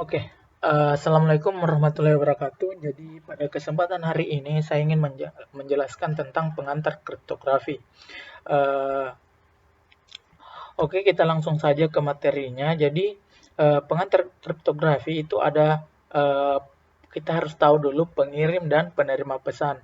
Oke, Assalamualaikum warahmatullahi wabarakatuh. Jadi pada kesempatan hari ini saya ingin menjelaskan tentang pengantar kriptografi. Eh, oke, kita langsung saja ke materinya. Jadi pengantar kriptografi itu ada kita harus tahu dulu pengirim dan penerima pesan.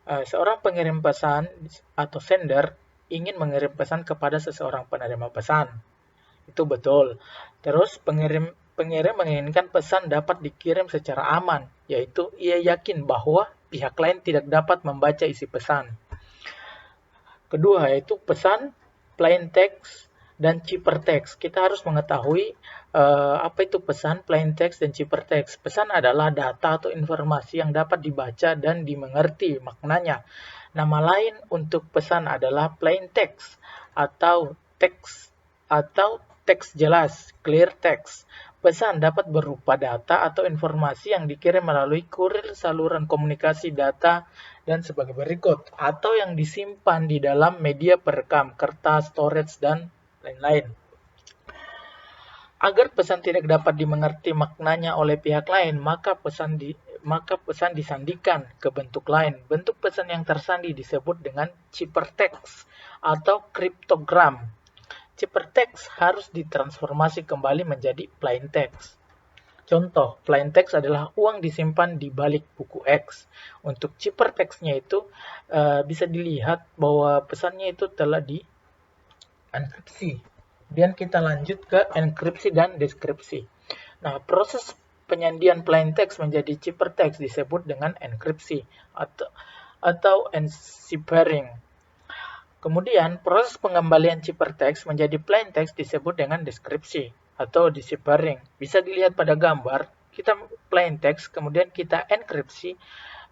Seorang pengirim pesan atau sender ingin mengirim pesan kepada seseorang penerima pesan. Itu betul. Terus pengirim menginginkan pesan dapat dikirim secara aman, yaitu ia yakin bahwa pihak lain tidak dapat membaca isi pesan. Kedua, yaitu pesan, plain text, dan ciphertext. Kita harus mengetahui apa itu pesan, plain text, dan ciphertext. Pesan adalah data atau informasi yang dapat dibaca dan dimengerti maknanya. Nama lain untuk pesan adalah plain text atau teks jelas, clear text. Pesan dapat berupa data atau informasi yang dikirim melalui kurir saluran komunikasi data dan sebagai berikut, atau yang disimpan di dalam media perekam, kertas, storage, dan lain-lain. Agar pesan tidak dapat dimengerti maknanya oleh pihak lain, maka pesan disandikan ke bentuk lain. Bentuk pesan yang tersandi disebut dengan ciphertext atau kriptogram. Ciphertext harus ditransformasi kembali menjadi plain text. Contoh, plain text adalah uang disimpan di balik buku X. Untuk ciphertext-nya itu bisa dilihat bahwa pesannya itu telah di-enkripsi. Kemudian kita lanjut ke enkripsi dan deskripsi. Nah, proses penyandian plain text menjadi ciphertext disebut dengan enkripsi atau enciphering. Kemudian, proses pengembalian ciphertext menjadi plain text disebut dengan deskripsi atau deciphering. Bisa dilihat pada gambar, kita plain text, kemudian kita enkripsi,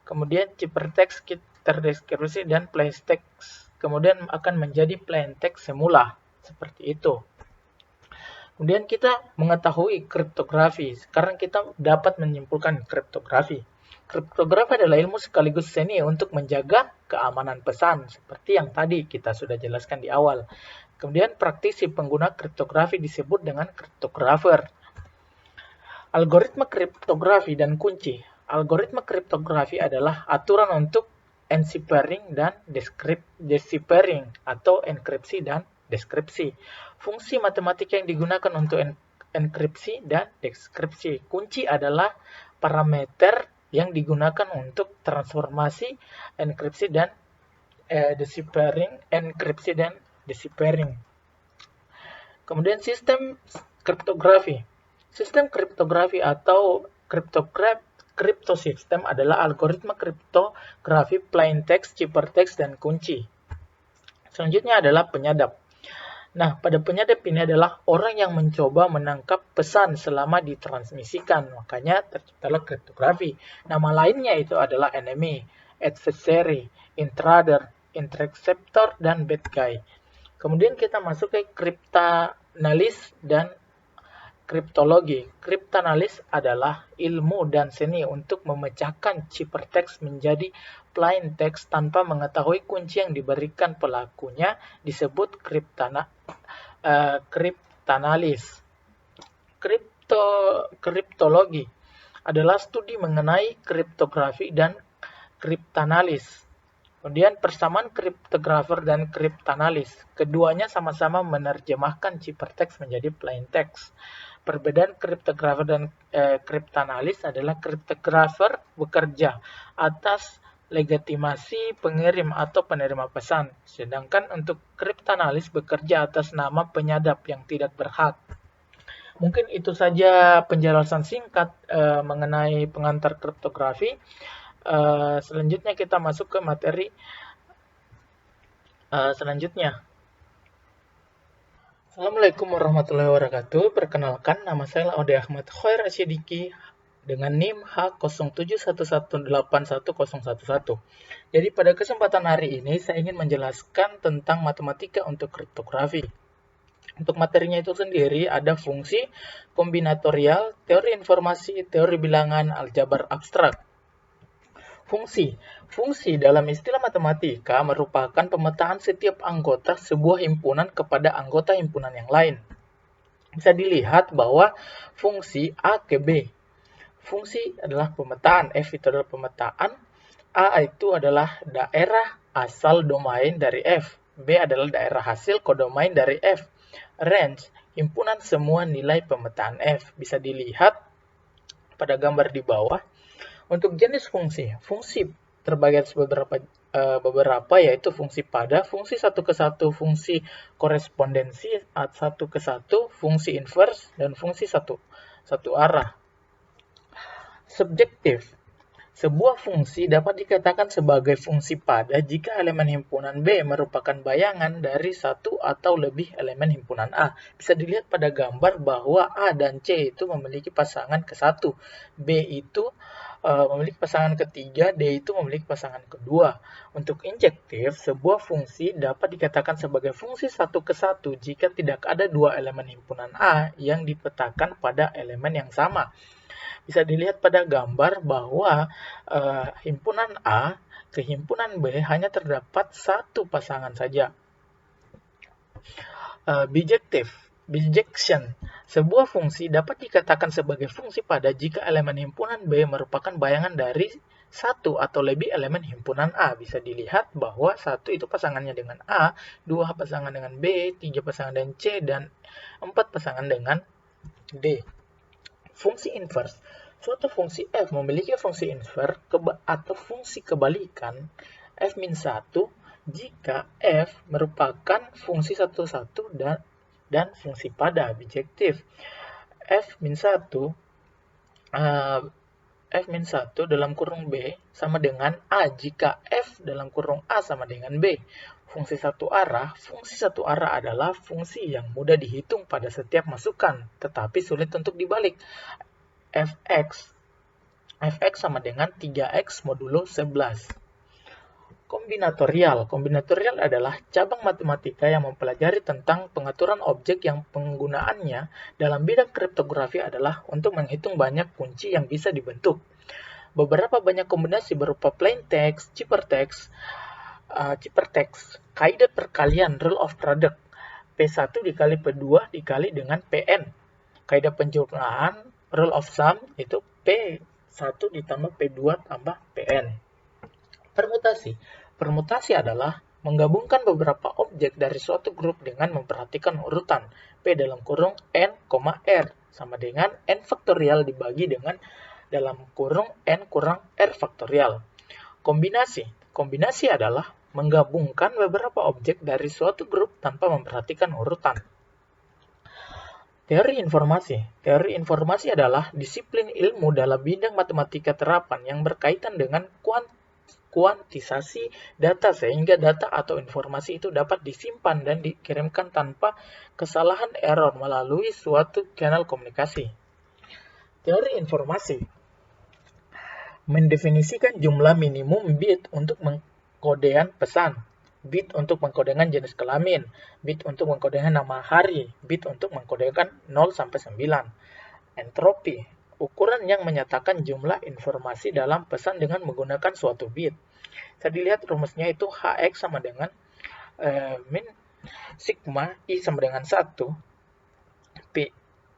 kemudian ciphertext terdeskripsi dan plain text kemudian akan menjadi plain text semula, seperti itu. Kemudian kita mengetahui kriptografi. Sekarang kita dapat menyimpulkan kriptografi. Kriptografi adalah ilmu sekaligus seni untuk menjaga keamanan pesan, seperti yang tadi kita sudah jelaskan di awal. Kemudian praktisi pengguna kriptografi disebut dengan kriptografer. Algoritma kriptografi dan kunci. Algoritma kriptografi adalah aturan untuk enciphering dan deciphering atau enkripsi dan deskripsi. Fungsi matematika yang digunakan untuk enkripsi dan deskripsi. Kunci adalah parameter yang digunakan untuk transformasi enkripsi dan deciphering, enkripsi dan deciphering. Kemudian sistem kriptografi. Sistem kriptografi atau kriptosistem adalah algoritma kriptografi plain text, ciphertext, dan kunci. Selanjutnya adalah penyadap. Nah, pada penyadap ini adalah orang yang mencoba menangkap pesan selama ditransmisikan. Makanya terciptalah kriptografi. Nama lainnya itu adalah enemy, adversary, intruder, interceptor, dan bad guy. Kemudian kita masuk ke kriptanalis dan kriptologi. Kriptanalis adalah ilmu dan seni untuk memecahkan ciphertext menjadi plain text tanpa mengetahui kunci yang diberikan pelakunya disebut kriptanalis. Kriptologi adalah studi mengenai kriptografi dan kriptanalis. Kemudian persamaan kriptografer dan kriptanalis. Keduanya sama-sama menerjemahkan ciphertext menjadi plain text. Perbedaan kriptografer dan kriptanalis adalah kriptografer bekerja atas legitimasi pengirim atau penerima pesan, sedangkan untuk kriptanalis bekerja atas nama penyadap yang tidak berhak. Mungkin itu saja penjelasan singkat mengenai pengantar kriptografi. Selanjutnya kita masuk ke materi selanjutnya. Assalamualaikum warahmatullahi wabarakatuh. Perkenalkan, nama saya Laude Ahmad Khair Asyidiki dengan NIM H0711810111. Jadi pada kesempatan hari ini saya ingin menjelaskan tentang matematika untuk kriptografi. Untuk materinya itu sendiri ada fungsi, kombinatorial, teori informasi, teori bilangan, aljabar abstrak. Fungsi dalam istilah matematika merupakan pemetaan setiap anggota sebuah himpunan kepada anggota himpunan yang lain. Bisa dilihat bahwa fungsi A ke B. Fungsi adalah pemetaan, F itu adalah pemetaan, A itu adalah daerah asal domain dari F, B adalah daerah hasil kodomain dari F. Range, himpunan semua nilai pemetaan F. Bisa dilihat pada gambar di bawah. Untuk jenis fungsi, fungsi terbagi atas beberapa yaitu fungsi pada, fungsi satu ke satu, fungsi korespondensi satu ke satu, fungsi inverse, dan fungsi satu arah. Subjektif. Sebuah fungsi dapat dikatakan sebagai fungsi pada jika elemen himpunan B merupakan bayangan dari satu atau lebih elemen himpunan A. Bisa dilihat pada gambar bahwa A dan C itu memiliki pasangan ke-1, B itu memiliki pasangan ketiga, D itu memiliki pasangan kedua. Untuk injektif, sebuah fungsi dapat dikatakan sebagai fungsi satu ke satu jika tidak ada dua elemen himpunan A yang dipetakan pada elemen yang sama. Bisa dilihat pada gambar bahwa himpunan A ke himpunan B hanya terdapat satu pasangan saja. Bijection. Sebuah fungsi dapat dikatakan sebagai fungsi pada jika elemen himpunan B merupakan bayangan dari satu atau lebih elemen himpunan A. Bisa dilihat bahwa satu itu pasangannya dengan A, dua pasangan dengan B, tiga pasangan dengan C, dan empat pasangan dengan D. Fungsi inverse. Suatu fungsi f memiliki fungsi inverse atau fungsi kebalikan f-1 jika f merupakan fungsi satu-satu dan fungsi pada bijektif. f-1 dalam kurung B sama dengan A jika f dalam kurung A sama dengan B. Fungsi satu arah adalah fungsi yang mudah dihitung pada setiap masukan, tetapi sulit untuk dibalik. Fx sama dengan 3x modulo 11. Kombinatorial adalah cabang matematika yang mempelajari tentang pengaturan objek yang penggunaannya dalam bidang kriptografi adalah untuk menghitung banyak kunci yang bisa dibentuk. Beberapa banyak kombinasi berupa plain text, ciphertext, kaidah perkalian, rule of product, P1 dikali P2 dikali dengan Pn. Kaidah penjumlahan, rule of sum, itu P1 ditambah P2 tambah Pn. Permutasi adalah menggabungkan beberapa objek dari suatu grup dengan memperhatikan urutan P dalam kurung N, R sama dengan N faktorial dibagi dengan dalam kurung N kurang R faktorial. Kombinasi adalah menggabungkan beberapa objek dari suatu grup tanpa memperhatikan urutan. Teori informasi adalah disiplin ilmu dalam bidang matematika terapan yang berkaitan dengan kuantisasi data sehingga data atau informasi itu dapat disimpan dan dikirimkan tanpa kesalahan error melalui suatu kanal komunikasi. Teori informasi mendefinisikan jumlah minimum bit untuk mengkodean pesan, bit untuk mengkodekan jenis kelamin, bit untuk mengkodekan nama hari, bit untuk mengkodekan 0 sampai 9. Entropi, ukuran yang menyatakan jumlah informasi dalam pesan dengan menggunakan suatu bit. Bisa dilihat rumusnya itu Hx sama dengan min sigma I sama dengan 1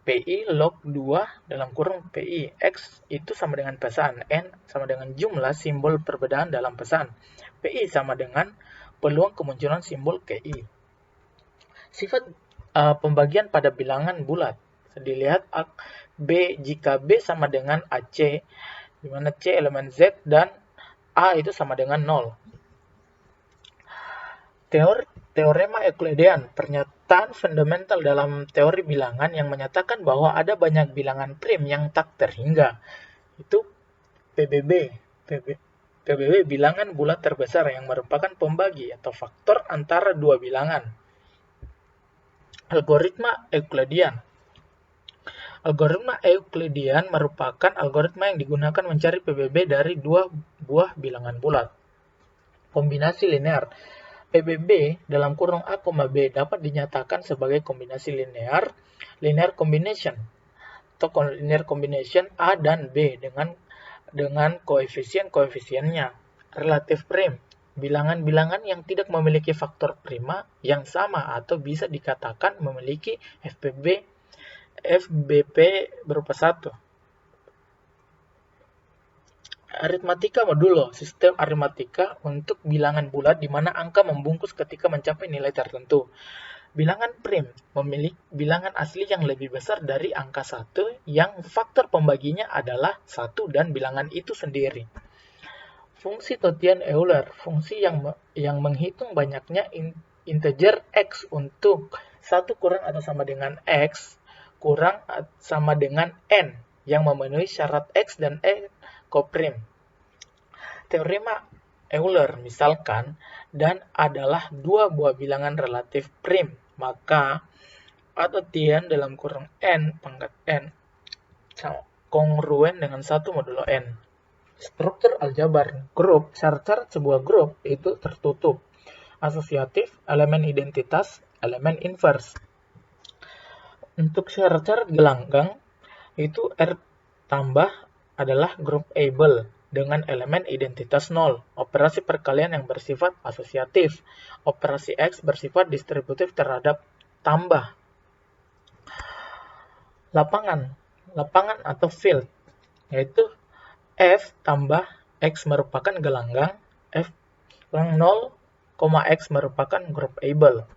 PI log 2 dalam kurung PI. X itu sama dengan pesan, N sama dengan jumlah simbol perbedaan dalam pesan, PI sama dengan peluang kemunculan simbol KI. Sifat pembagian pada bilangan bulat. Dilihat B jika B sama dengan AC, di mana C elemen Z dan A itu sama dengan 0. Teorema Euclidean, pernyataan fundamental dalam teori bilangan yang menyatakan bahwa ada banyak bilangan prim yang tak terhingga. Itu PBB, bilangan bulat terbesar yang merupakan pembagi atau faktor antara dua bilangan. Algoritma Euclidean merupakan algoritma yang digunakan mencari PBB dari dua buah bilangan bulat. Kombinasi linear. PBB dalam kurung A, B dapat dinyatakan sebagai kombinasi linear combination atau linear combination A dan B dengan koefisien-koefisiennya. Relatif prim, bilangan-bilangan yang tidak memiliki faktor prima yang sama atau bisa dikatakan memiliki FPB FBP berupa 1. Aritmatika modulo, sistem aritmatika untuk bilangan bulat di mana angka membungkus ketika mencapai nilai tertentu. Bilangan prim memiliki bilangan asli yang lebih besar dari angka 1 yang faktor pembaginya adalah 1 dan bilangan itu sendiri. Fungsi Totien-Euler, fungsi yang menghitung banyaknya integer x untuk 1 kurang atau sama dengan x kurang sama dengan n yang memenuhi syarat x dan n koprim. Teorema Euler misalkan dan adalah dua buah bilangan relatif prim, maka A Totien dalam kurung n pangkat n kongruen dengan 1 modulo n. Struktur aljabar grup, syarat-syarat sebuah grup itu tertutup, asosiatif, elemen identitas, elemen inverse. Untuk syarat-syarat gelanggang itu R tambah adalah grup able dengan elemen identitas 0, operasi perkalian yang bersifat asosiatif, operasi X bersifat distributif terhadap tambah. Lapangan atau field, yaitu F tambah X merupakan gelanggang, F kurang 0, X merupakan grup able.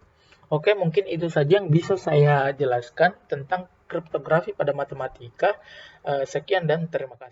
Oke, mungkin itu saja yang bisa saya jelaskan tentang kriptografi pada matematika. Sekian dan terima kasih.